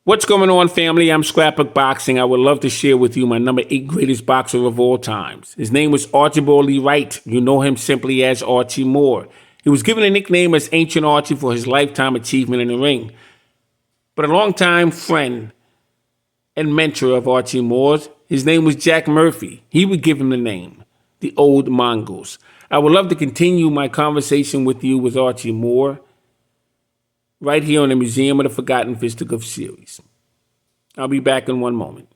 What's going on, family? I'm Scrapbook Boxing. I would love to share with you my number 8 greatest boxer of all times. His name was Archie Wright. You know him simply as Archie Moore. He was given a nickname as Ancient Archie for his lifetime achievement in the ring. But a longtime friend and mentor of Archie Moore's, his name was Jack Murphy. He would give him the name, the Old Mongoose. I would love to continue my conversation with you with Archie Moore right here on the Museum of the Forgotten Fisticuffs series. I'll be back in one moment.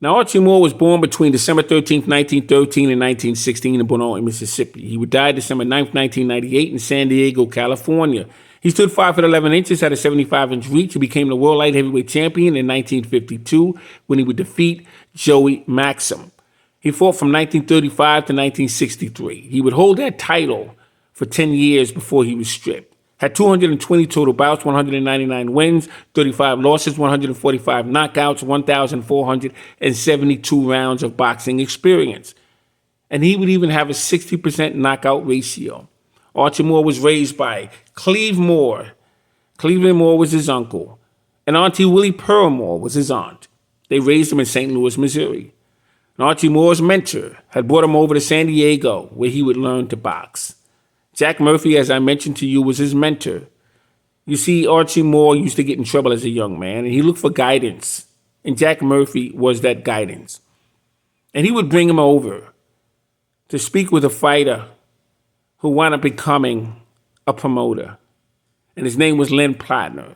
Now, Archie Moore was born between December 13th, 1913 and 1916 in Boone, Mississippi. He would die December 9th, 1998 in San Diego, California. He stood 5'11", had a 75-inch reach. He became the world light heavyweight champion in 1952 when he would defeat Joey Maxim. He fought from 1935 to 1963. He would hold that title for 10 years before he was stripped. Had 220 total bouts, 199 wins, 35 losses, 145 knockouts, 1,472 rounds of boxing experience. And he would even have a 60% knockout ratio. Archie Moore was raised by Cleve Moore. Cleveland Moore was his uncle. And Auntie Willie Pearl Moore was his aunt. They raised him in St. Louis, Missouri. And Archie Moore's mentor had brought him over to San Diego, where he would learn to box. Jack Murphy, as I mentioned to you, was his mentor. You see, Archie Moore used to get in trouble as a young man, and he looked for guidance. And Jack Murphy was that guidance. And he would bring him over to speak with a fighter who wound up becoming a promoter. And his name was Len Platner.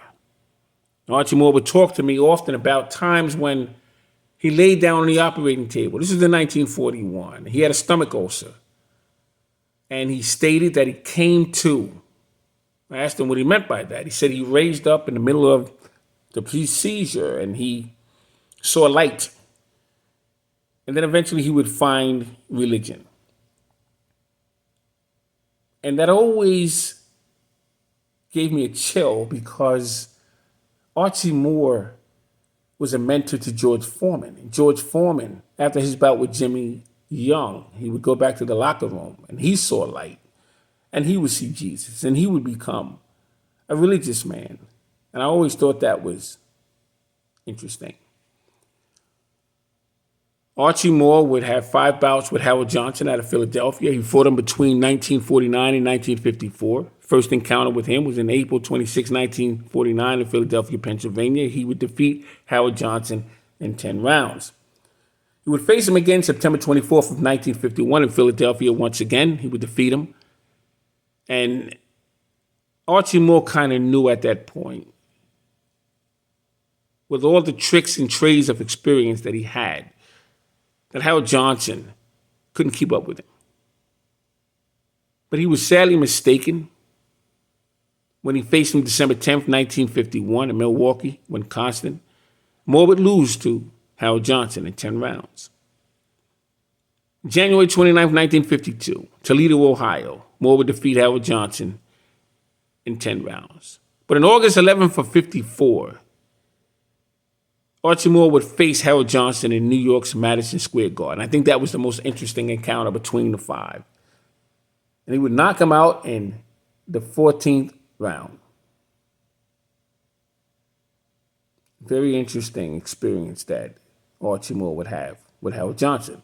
Archie Moore would talk to me often about times when he laid down on the operating table. This is in 1941. He had a stomach ulcer. And he stated that he came to. I asked him what he meant by that. He said he raised up in the middle of the seizure and he saw light. And then eventually he would find religion. And that always gave me a chill because Archie Moore was a mentor to George Foreman. And George Foreman, after his bout with Jimmy Young, he would go back to the locker room and he saw light and he would see Jesus and he would become a religious man. And I always thought that was interesting. Archie Moore would have 5 bouts with Howard Johnson out of Philadelphia. He fought him between 1949 and 1954. First encounter with him was in April 26, 1949 in Philadelphia, Pennsylvania. He would defeat Howard Johnson in 10 rounds. He would face him again September 24th of 1951 in Philadelphia once again. He would defeat him. And Archie Moore kind of knew at that point, with all the tricks and trades of experience that he had, that Howard Johnson couldn't keep up with him. But he was sadly mistaken when he faced him December 10th, 1951 in Milwaukee, Wisconsin. Moore would lose to Howard Johnson in 10 rounds. January 29th, 1952, Toledo, Ohio. Moore would defeat Howard Johnson in 10 rounds. But on August 11th of 54, Archie Moore would face Howard Johnson in New York's Madison Square Garden. I think that was the most interesting encounter between the 5. And he would knock him out in the 14th round. Very interesting experience that Archie Moore would have with Howard Johnson.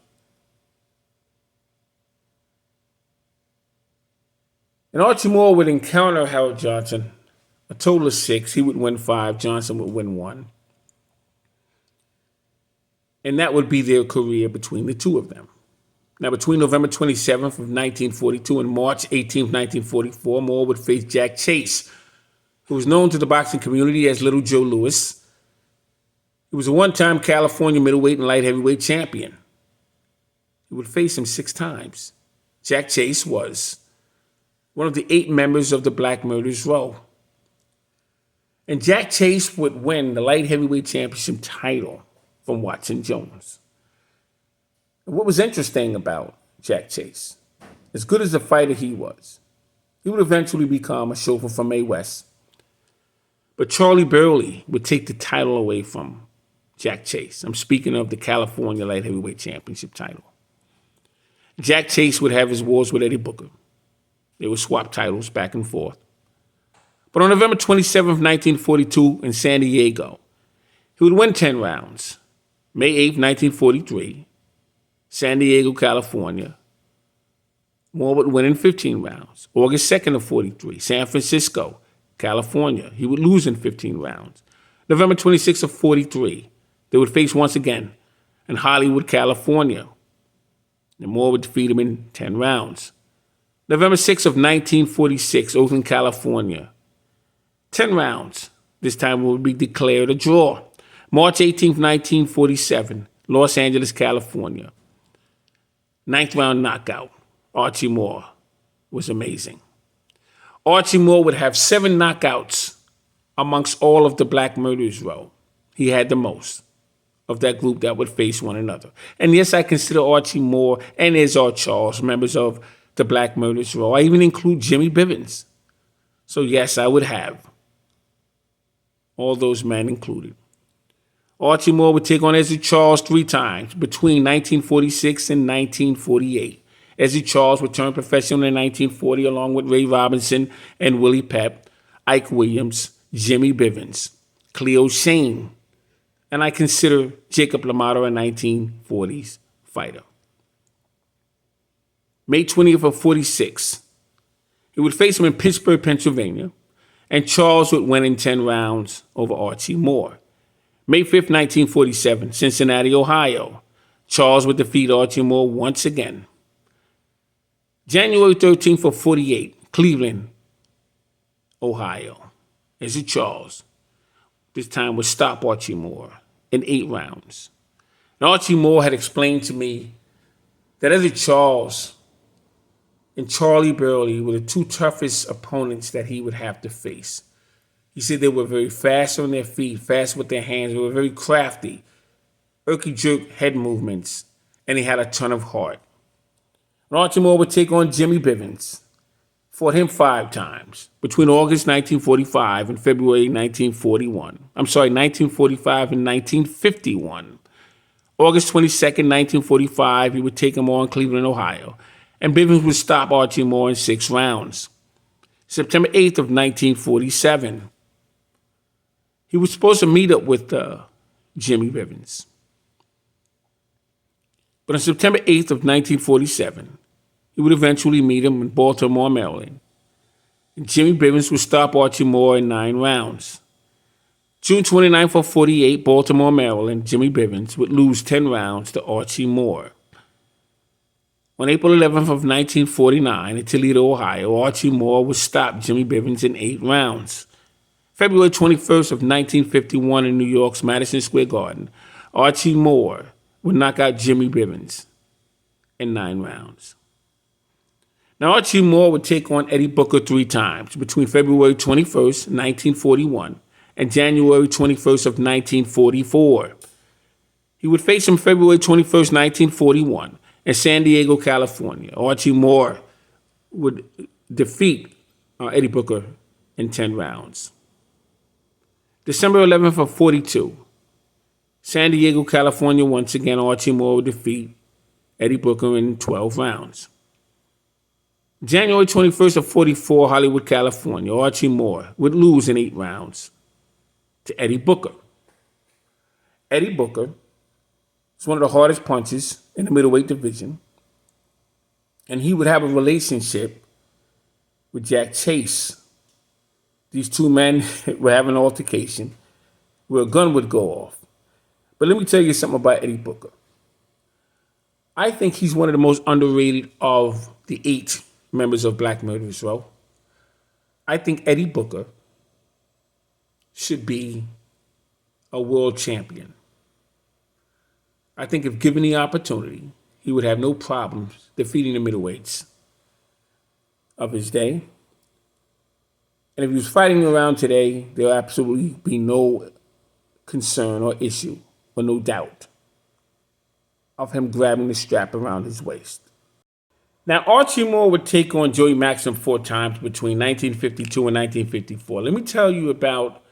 And Archie Moore would encounter Howard Johnson a total of 6. He would win 5. Johnson would win 1. And that would be their career between the two of them. Now, between November 27th of 1942 and March 18th, 1944, Moore would face Jack Chase, who was known to the boxing community as Little Joe Louis. He was a one-time California middleweight and light heavyweight champion. He would face him 6 times. Jack Chase was one of the 8 members of the Black Murderers Row. And Jack Chase would win the light heavyweight championship title from Watson Jones. And what was interesting about Jack Chase, as good as a fighter he was, he would eventually become a chauffeur from Mae West. But Charlie Burley would take the title away from Jack Chase. I'm speaking of the California Light Heavyweight Championship title. Jack Chase would have his wars with Eddie Booker. They would swap titles back and forth. But on November 27th, 1942, in San Diego, he would win 10 rounds. May 8th, 1943, San Diego, California. Moore would win in 15 rounds. August 2nd of 43, San Francisco, California. He would lose in 15 rounds. November 26th of 43, they would face once again in Hollywood, California. And Moore would defeat him in 10 rounds. November 6th of 1946, Oakland, California. 10 rounds. This time it would be declared a draw. March 18th, 1947, Los Angeles, California. 9th round knockout. Archie Moore was amazing. Archie Moore would have 7 knockouts amongst all of the Black Murderers Row. He had the most of that group that would face one another. And yes, I consider Archie Moore and Izard Charles members of the Black Murderers Row. I even include Jimmy Bivens. So yes, I would have all those men included. Archie Moore would take on Izard Charles 3 times between 1946 and 1948. Izard Charles would turn professional in 1940 along with Ray Robinson and Willie Pep, Ike Williams, Jimmy Bivens, Cleo Shane, and I consider Jacob LaMotta a 1940s fighter. May 20th of 46, he would face him in Pittsburgh, Pennsylvania, and Charles would win in 10 rounds over Archie Moore. May 5th, 1947, Cincinnati, Ohio. Charles would defeat Archie Moore once again. January 13th of 48, Cleveland, Ohio. Izard Charles this time would stop Archie Moore in 8 rounds. And Archie Moore had explained to me that Izard Charles and Charlie Burley were the 2 toughest opponents that he would have to face. He said they were very fast on their feet, fast with their hands. They were very crafty, jerk head movements, and he had a ton of heart. And Archie Moore would take on Jimmy Bivens, fought him 5 times between August 1945 and February 1941. 1945 and 1951. August 22nd, 1945, he would take him on Cleveland, Ohio, and Bivens would stop Archie Moore in 6 rounds. September 8th of 1947, he was supposed to meet up with Jimmy Bivens. But on September 8th of 1947, he would eventually meet him in Baltimore, Maryland. And Jimmy Bivens would stop Archie Moore in 9 rounds. June 29th of 48, Baltimore, Maryland, Jimmy Bivens would lose 10 rounds to Archie Moore. On April 11th of 1949 in Toledo, Ohio, Archie Moore would stop Jimmy Bivens in 8 rounds. February 21st of 1951 in New York's Madison Square Garden, Archie Moore would knock out Jimmy Bivens in 9 rounds. Now, Archie Moore would take on Eddie Booker 3 times between February 21st, 1941 and January 21st of 1944. He would face him February 21st, 1941 in San Diego, California. Archie Moore would defeat Eddie Booker in 10 rounds. December 11th of 42, San Diego, California, once again, Archie Moore would defeat Eddie Booker in 12 rounds. January 21st of 44, Hollywood, California, Archie Moore would lose in 8 rounds to Eddie Booker. Eddie Booker is one of the hardest punchers in the middleweight division, and he would have a relationship with Jack Chase. These 2 men would have an altercation where a gun would go off. But let me tell you something about Eddie Booker. I think he's one of the most underrated of the 8 members of Black Murderers Row. I think Eddie Booker should be a world champion. I think if given the opportunity, he would have no problems defeating the middleweights of his day. And if he was fighting around today, there will absolutely be no concern or issue or no doubt of him grabbing the strap around his waist. Now, Archie Moore would take on Joey Maxim 4 times between 1952 and 1954. Let me tell you about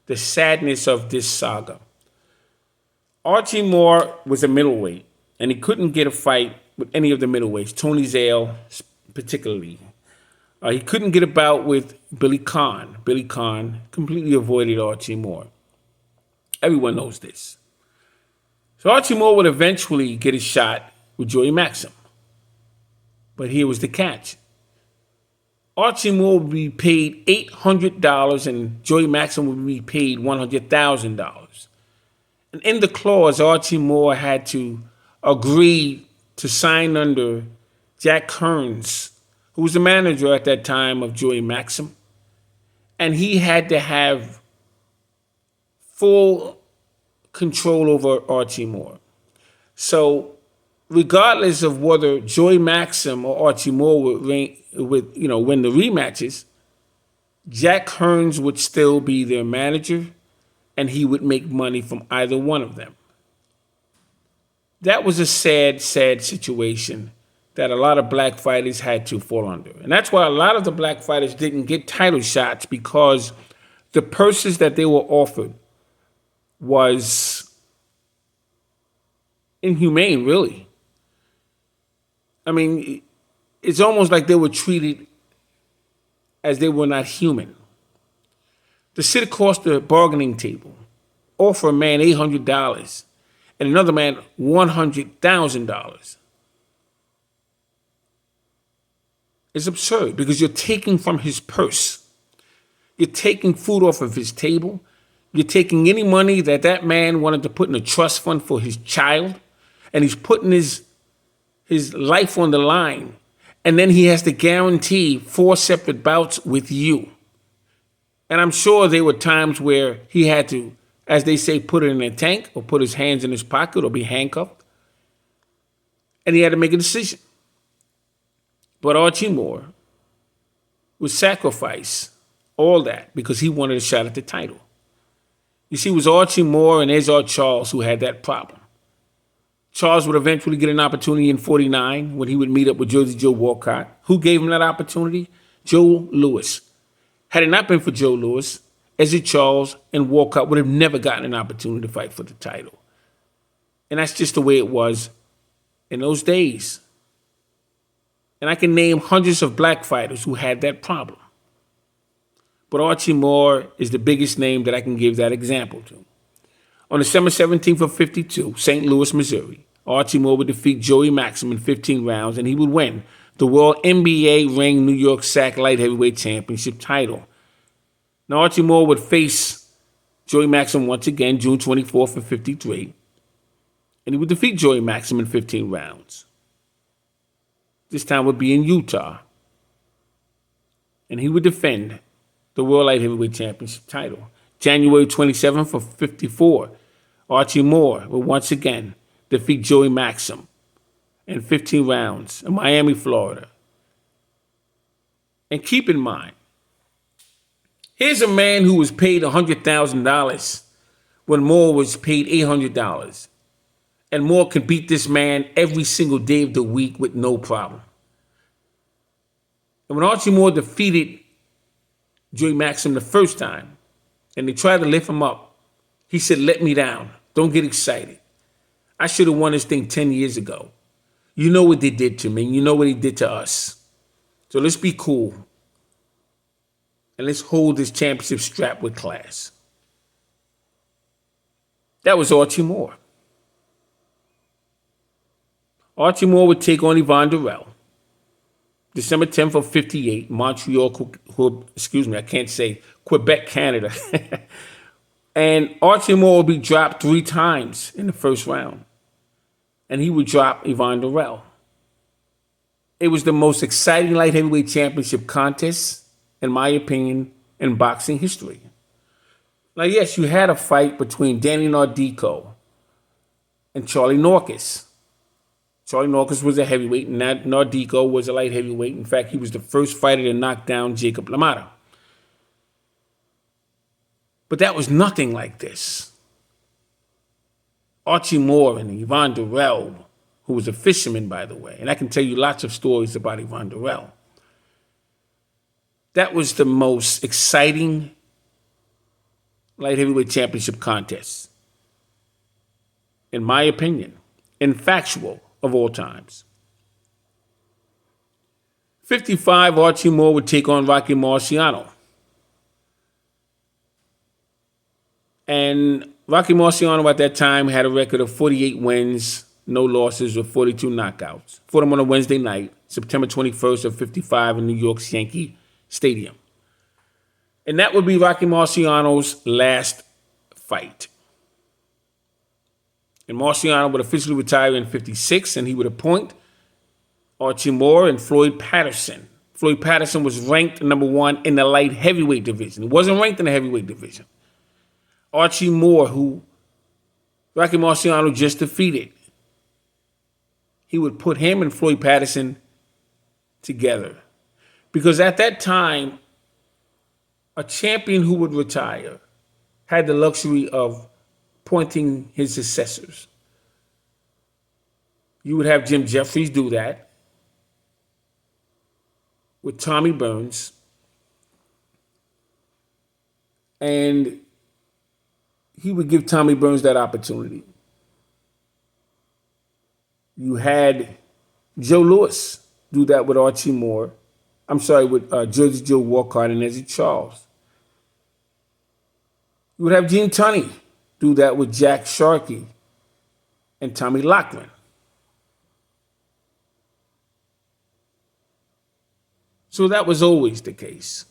the sadness of this saga. Archie Moore was a middleweight, and he couldn't get a fight with any of the middleweights, Tony Zale particularly. He couldn't get a bout with Billy Conn. Billy Conn completely avoided Archie Moore. Everyone knows this. So Archie Moore would eventually get a shot with Joey Maxim. But here was the catch. Archie Moore would be paid $800 and Joey Maxim would be paid $100,000. And in the clause, Archie Moore had to agree to sign under Jack Kearns, who was the manager at that time of Joey Maxim. And he had to have full control over Archie Moore. So regardless of whether Joey Maxim or Archie Moore would win the rematches, Jack Kearns would still be their manager, and he would make money from either one of them. That was a sad, sad situation that a lot of black fighters had to fall under. And that's why a lot of the black fighters didn't get title shots, because the purses that they were offered was inhumane, really. I mean, it's almost like they were treated as they were not human. To sit across the bargaining table, offer a man $800 and another man $100,000 is absurd, because you're taking from his purse. You're taking food off of his table. You're taking any money that that man wanted to put in a trust fund for his child, and he's putting his life on the line. And then he has to guarantee 4 separate bouts with you. And I'm sure there were times where he had to, as they say, put it in a tank or put his hands in his pocket or be handcuffed. And he had to make a decision. But Archie Moore would sacrifice all that because he wanted a shot at the title. You see, it was Archie Moore and Ezra Charles who had that problem. Charles would eventually get an opportunity in '49 when he would meet up with Jersey Joe Walcott. Who gave him that opportunity? Joe Louis. Had it not been for Joe Louis, Ezra Charles and Walcott would have never gotten an opportunity to fight for the title. And that's just the way it was in those days. And I can name hundreds of black fighters who had that problem. But Archie Moore is the biggest name that I can give that example to. On December 17th of '52, St. Louis, Missouri, Archie Moore would defeat Joey Maxim in 15 rounds, and he would win the World NBA Ring New York Sack Light Heavyweight Championship title. Now, Archie Moore would face Joey Maxim once again, June 24th of '53, and he would defeat Joey Maxim in 15 rounds. This time would be in Utah, and he would defend the World Light Heavyweight Championship title. January 27th of '54, Archie Moore would once again defeat Joey Maxim in 15 rounds in Miami, Florida. And keep in mind, here's a man who was paid $100,000 when Moore was paid $800. And Moore could beat this man every single day of the week with no problem. And when Archie Moore defeated Joey Maxim the first time, and they tried to lift him up, he said, "Let me down. Don't get excited. I should have won this thing 10 years ago. You know what they did to me. You know what he did to us. So let's be cool. And let's hold this championship strap with class." That was Archie Moore. Archie Moore would take on Yvonne Durrell. December 10th of '58, Montreal, Quebec, Canada. And Archie Moore would be dropped 3 times in the first round. And he would drop Yvonne Durrell. It was the most exciting light heavyweight championship contest, in my opinion, in boxing history. Now, yes, you had a fight between Danny Nardico and Charlie Norcus. Charlie Norcus was a heavyweight, and Nardico was a light heavyweight. In fact, he was the first fighter to knock down Jacob LaMotta. But that was nothing like this. Archie Moore and Yvonne Durrell, who was a fisherman, by the way, and I can tell you lots of stories about Yvonne Durrell. That was the most exciting light heavyweight championship contest, in my opinion, and factual of all times. 55, Archie Moore would take on Rocky Marciano. And Rocky Marciano at that time had a record of 48 wins, no losses, with 42 knockouts. Fought him on a Wednesday night, September 21st of 55 in New York's Yankee Stadium. And that would be Rocky Marciano's last fight. And Marciano would officially retire in 56, and he would appoint Archie Moore and Floyd Patterson. Floyd Patterson was ranked number 1 in the light heavyweight division. He wasn't ranked in the heavyweight division. Archie Moore, who Rocky Marciano just defeated, he would put him and Floyd Patterson together. Because at that time, a champion who would retire had the luxury of appointing his successors. You would have Jim Jeffries do that with Tommy Burns. And he would give Tommy Burns that opportunity. You had Joe Louis do that with Archie Moore. With George Joe Walcott and Eddie Charles. You would have Gene Tunney do that with Jack Sharkey and Tommy Loughran. So that was always the case.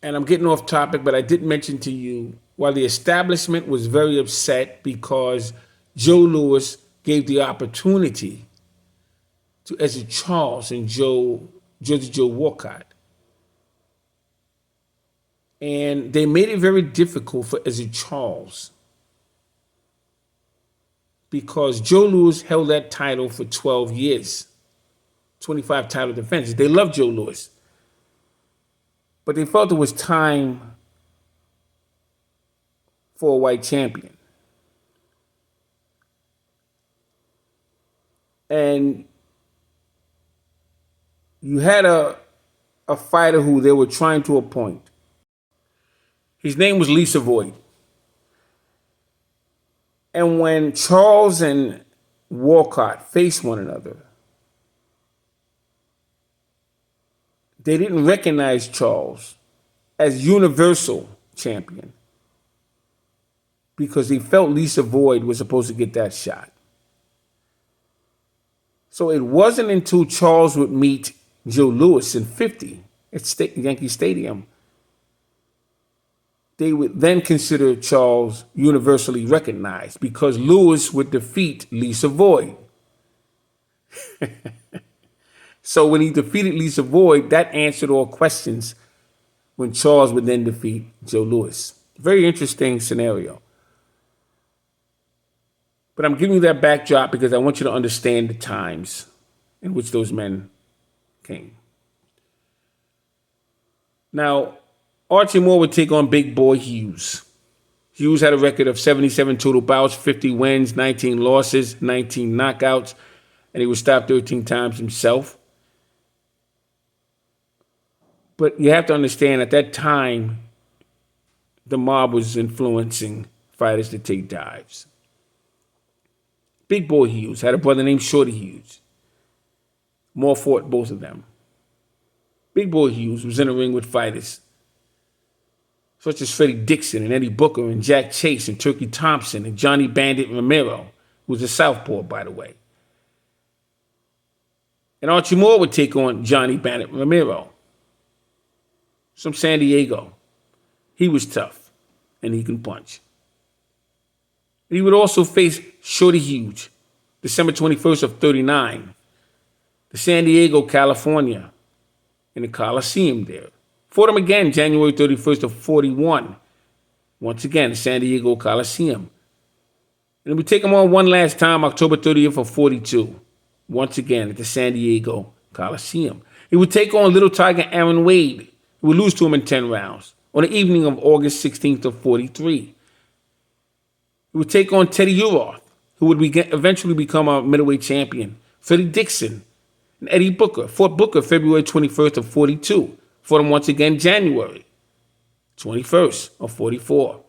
And I'm getting off topic, but I did mention to you, while the establishment was very upset because Joe Louis gave the opportunity to Eddie Charles and George Joe Walcott. And they made it very difficult for Eddie Charles because Joe Louis held that title for 12 years, 25 title defenses. They loved Joe Louis. But they felt it was time for a white champion. And you had a fighter who they were trying to appoint. His name was Lee Savoy. And when Charles and Walcott faced one another, they didn't recognize Charles as universal champion because they felt Lee Savoy was supposed to get that shot. So it wasn't until Charles would meet Joe Louis in 50 at Yankee Stadium, they would then consider Charles universally recognized because Louis would defeat Lee Savoy. So when he defeated Lee Savoy, that answered all questions when Charles would then defeat Joe Louis. Very interesting scenario. But I'm giving you that backdrop because I want you to understand the times in which those men came. Now, Archie Moore would take on Big Boy Hughes. Hughes had a record of 77 total bouts, 50 wins, 19 losses, 19 knockouts, and he was stopped 13 times himself. But you have to understand, at that time, the mob was influencing fighters to take dives. Big Boy Hughes had a brother named Shorty Hughes. Moore fought both of them. Big Boy Hughes was in the ring with fighters such as Freddie Dixon and Eddie Booker and Jack Chase and Turkey Thompson and Johnny Bandit Romero, who was a southpaw, by the way. And Archie Moore would take on Johnny Bandit Romero from San Diego. He was tough, and he can punch. He would also face Shorty Hughes, December 21st of 39, the San Diego, California, in the Coliseum there. Fought him again January 31st of 41, once again, the San Diego Coliseum. And we take him on one last time, October 30th of 42, once again at the San Diego Coliseum. He would take on Little Tiger Aaron Wade, who would lose to him in 10 rounds, on the evening of August 16th of 43. He would take on Teddy Uroth, who would eventually become a middleweight champion. Freddie Dixon and Eddie Booker. Fought Booker February 21st of 42. Fought him once again January 21st of 44.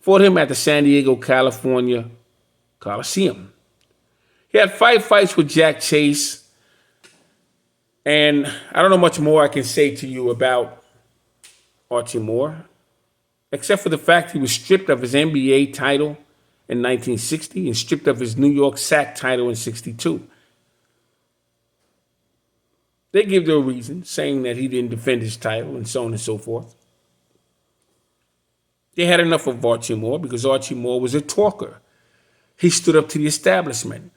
Fought him at the San Diego, California Coliseum. He had 5 fights with Jack Chase. And I don't know much more I can say to you about Archie Moore, except for the fact he was stripped of his NBA title in 1960 and stripped of his New York SAC title in 62. They gave their reason, saying that he didn't defend his title and so on and so forth. They had enough of Archie Moore because Archie Moore was a talker. He stood up to the establishment.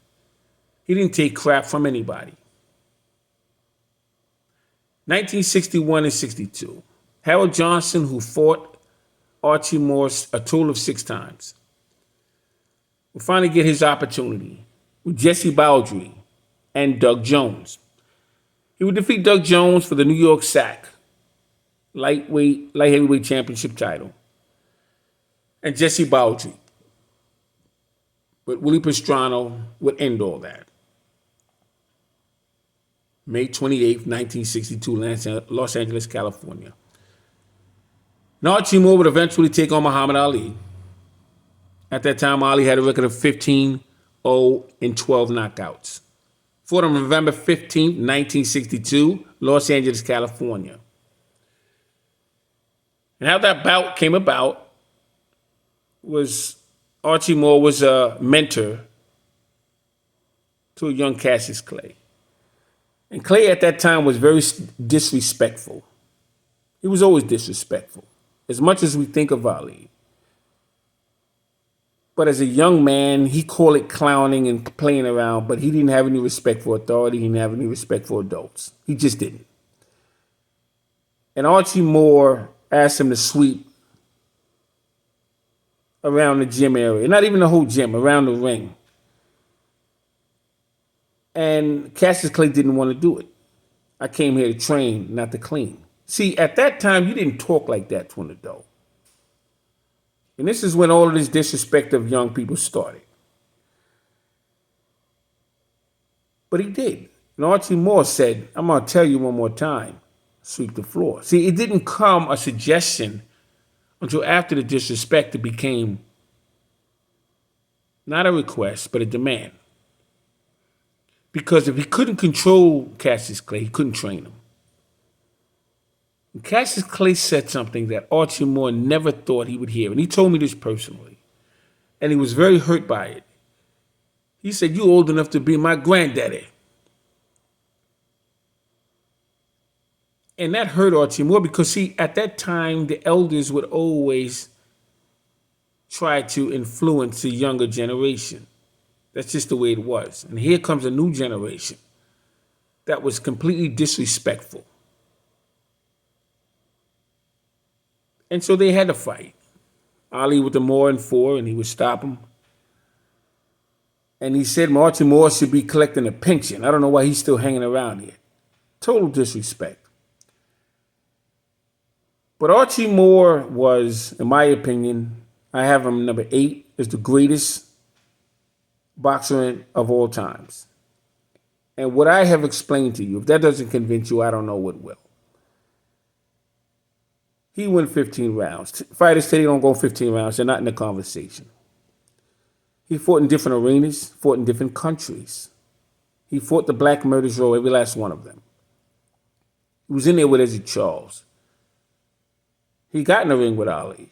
He didn't take crap from anybody. 1961 and 62. Harold Johnson, who fought Archie Moore a total of 6 times, will finally get his opportunity with Jesse Baldry and Doug Jones. He would defeat Doug Jones for the New York SAC light heavyweight championship title, and Jesse Baldry. But Willie Pastrana would end all that. May 28th, 1962, Los Angeles, California. And Archie Moore would eventually take on Muhammad Ali. At that time, Ali had a record of 15-0 and 12 knockouts. Fought on November 15th, 1962, Los Angeles, California. And how that bout came about was Archie Moore was a mentor to a young Cassius Clay. And Clay at that time was very disrespectful. He was always disrespectful, as much as we think of Ali. But as a young man, he called it clowning and playing around, but he didn't have any respect for authority. He didn't have any respect for adults. He just didn't. And Archie Moore asked him to sweep around the gym area, not even the whole gym, around the ring. And Cassius Clay didn't want to do it. I came here to train, not to clean. See, at that time, you didn't talk like that to an adult. And this is when all of this disrespect of young people started. But he did. And Archie Moore said, I'm going to tell you one more time, sweep the floor. See, it didn't come a suggestion until after the disrespect. It became not a request, but a demand. Because if he couldn't control Cassius Clay, he couldn't train him. And Cassius Clay said something that Archie Moore never thought he would hear. And he told me this personally. And he was very hurt by it. He said, "You old enough to be my granddaddy." And that hurt Archie Moore because, see, at that time, the elders would always try to influence the younger generation. That's just the way it was. And here comes a new generation that was completely disrespectful. And so they had to fight. Ali with the Moore and 4, and he would stop him. And he said Archie Moore should be collecting a pension. I don't know why he's still hanging around here. Total disrespect. But Archie Moore was, in my opinion, I have him number 8, is the greatest boxer of all times. And what I have explained to you, if that doesn't convince you, I don't know what will. He won 15 rounds. Fighters say they don't go 15 rounds. They're not in the conversation. He fought in different arenas, fought in different countries. He fought the Black Murderers Row, every last one of them. He was in there with Eddie Charles. He got in the ring with Ali.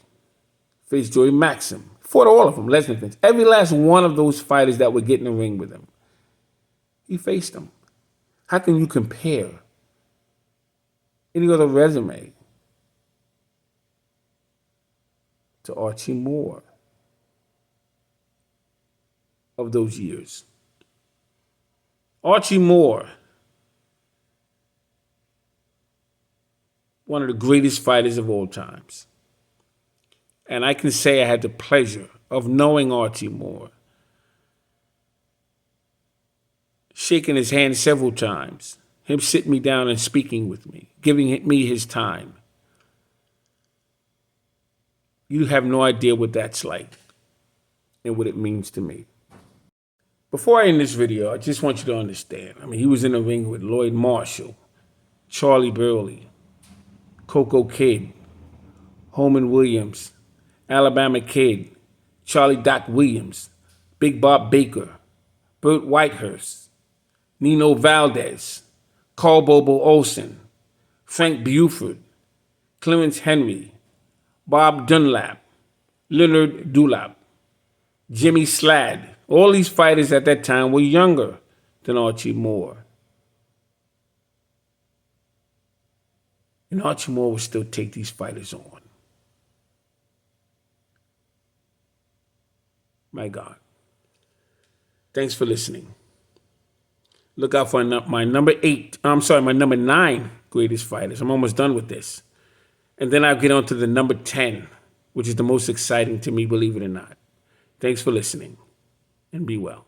Faced Joey Maxim. Fought all of them, Lesnar Vince. Every last one of those fighters that would get in the ring with him. He faced them. How can you compare any other resume to Archie Moore of those years? Archie Moore, one of the greatest fighters of all times. And I can say I had the pleasure of knowing Archie Moore, shaking his hand several times, him sitting me down and speaking with me, giving me his time. You have no idea what that's like and what it means to me. Before I end this video, I just want you to understand. I mean, he was in the ring with Lloyd Marshall, Charlie Burley, Coco Kidd, Holman Williams, Alabama Kid, Charlie Doc Williams, Big Bob Baker, Burt Whitehurst, Nino Valdez, Carl Bobo Olson, Frank Buford, Clarence Henry, Bob Dunlap, Leonard Dulap, Jimmy Sladd. All these fighters at that time were younger than Archie Moore. And Archie Moore would still take these fighters on. My God. Thanks for listening. Look out for my number 9 greatest fighters. I'm almost done with this. And then I'll get on to the number 10, which is the most exciting to me, believe it or not. Thanks for listening, and be well.